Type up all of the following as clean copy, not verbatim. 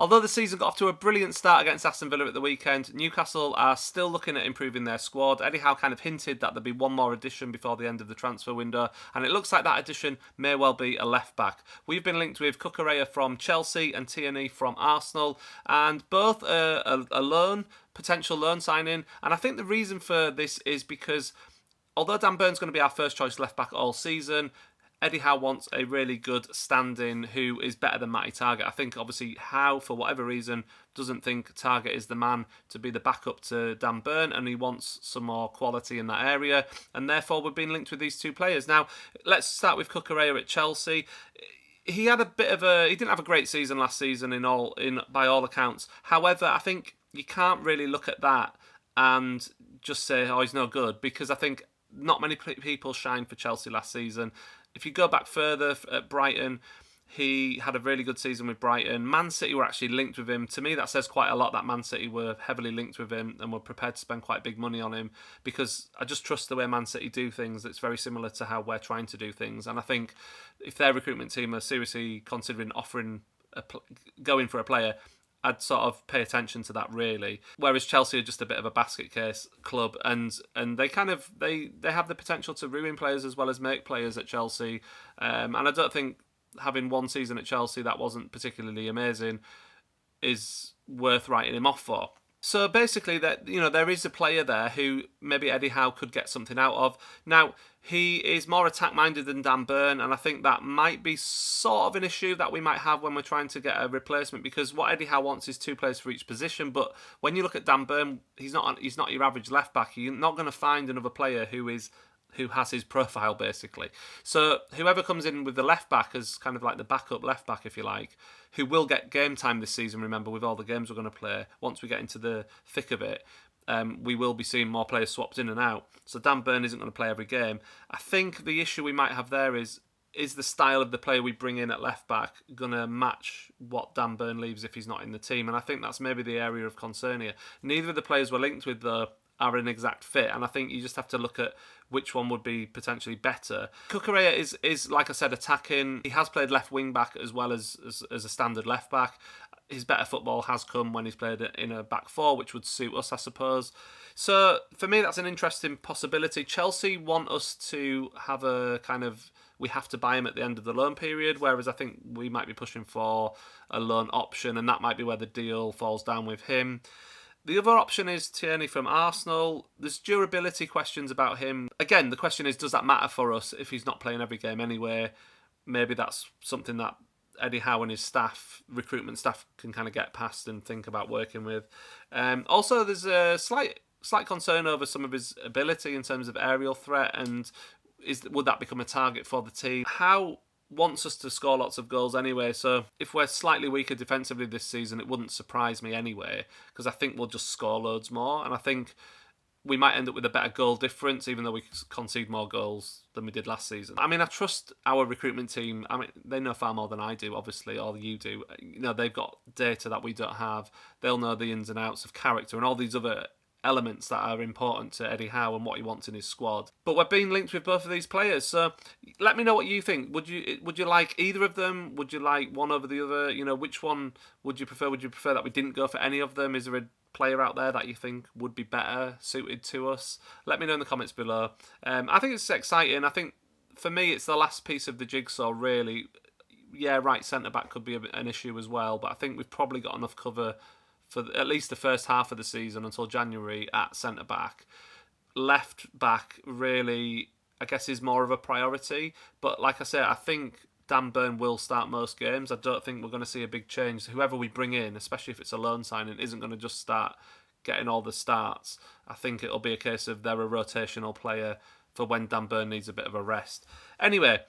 Although the season got off to a brilliant start against Aston Villa at the weekend, Newcastle are still looking at improving their squad. Eddie Howe kind of hinted that there'd be one more addition before the end of the transfer window, and it looks like that addition may well be a left-back. We've been linked with Cucurella from Chelsea and Tierney from Arsenal, and both a potential loan signing, and I think the reason for this is because although Dan Burn's going to be our first choice left-back all season, Eddie Howe wants a really good stand-in who is better than Matty Targett. I think, obviously, Howe, for whatever reason, doesn't think Targett is the man to be the backup to Dan Burn, and he wants some more quality in that area, and therefore we've been linked with these two players. Now, let's start with Cucurella at Chelsea. He had he didn't have a great season last season by all accounts. However, I think you can't really look at that and just say, oh, he's no good, because I think not many people shined for Chelsea last season. If you go back further at Brighton, he had a really good season with Brighton. Man City were actually linked with him. To me, that says quite a lot that Man City were heavily linked with him and were prepared to spend quite big money on him, because I just trust the way Man City do things. It's very similar to how we're trying to do things. And I think if their recruitment team are seriously considering going for a player, I'd sort of pay attention to that, really. Whereas Chelsea are just a bit of a basket case club, and they have the potential to ruin players as well as make players at Chelsea. And I don't think having one season at Chelsea that wasn't particularly amazing is worth writing him off for. So basically, there is a player there who maybe Eddie Howe could get something out of. Now, he is more attack-minded than Dan Burn, and I think that might be sort of an issue that we might have when we're trying to get a replacement, because what Eddie Howe wants is two players for each position. But when you look at Dan Burn, he's not your average left-back. You're not going to find another player who has his profile, basically. So whoever comes in with the left-back as kind of like the backup left-back, if you like, who will get game time this season, remember, with all the games we're going to play, once we get into the thick of it, we will be seeing more players swapped in and out. So Dan Burn isn't going to play every game. I think the issue we might have there is the style of the player we bring in at left-back going to match what Dan Burn leaves if he's not in the team? And I think that's maybe the area of concern here. Neither of the players we're linked with, though, are an exact fit, and I think you just have to look at which one would be potentially better. Cucurella is like I said, attacking. He has played left wing back as well as a standard left back. His better football has come when he's played in a back four, which would suit us, I suppose. So for me, that's an interesting possibility. Chelsea want us to have a kind of, we have to buy him at the end of the loan period, whereas I think we might be pushing for a loan option, and that might be where the deal falls down with him. The other option is Tierney from Arsenal. There's durability questions about him. Again, the question is, does that matter for us if he's not playing every game anyway? Maybe that's something that Eddie Howe and his recruitment staff, can kind of get past and think about working with. Also, there's a slight concern over some of his ability in terms of aerial threat, and would that become a target for the team? Howe wants us to score lots of goals anyway, so if we're slightly weaker defensively this season, it wouldn't surprise me anyway, because I think we'll just score loads more, and I think we might end up with a better goal difference, even though we concede more goals than we did last season. I mean, I trust our recruitment team. I mean, they know far more than I do, obviously, or you do. They've got data that we don't have. They'll know the ins and outs of character and all these other elements that are important to Eddie Howe and what he wants in his squad. But we're being linked with both of these players, so let me know what you think. Would you like either of them? Would you like one over the other? Which one would you prefer? Would you prefer that we didn't go for any of them? Is there a player out there that you think would be better suited to us? Let me know in the comments below. I think it's exciting. I think for me it's the last piece of the jigsaw, really. Yeah, right centre-back could be an issue as well, but I think we've probably got enough cover for at least the first half of the season until January at centre-back. Left-back, really, I guess, is more of a priority. But like I said, I think Dan Burn will start most games. I don't think we're going to see a big change. Whoever we bring in, especially if it's a loan signing, isn't going to just start getting all the starts. I think it'll be a case of they're a rotational player for when Dan Burn needs a bit of a rest. Anyway,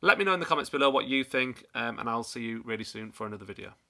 let me know in the comments below what you think, and I'll see you really soon for another video.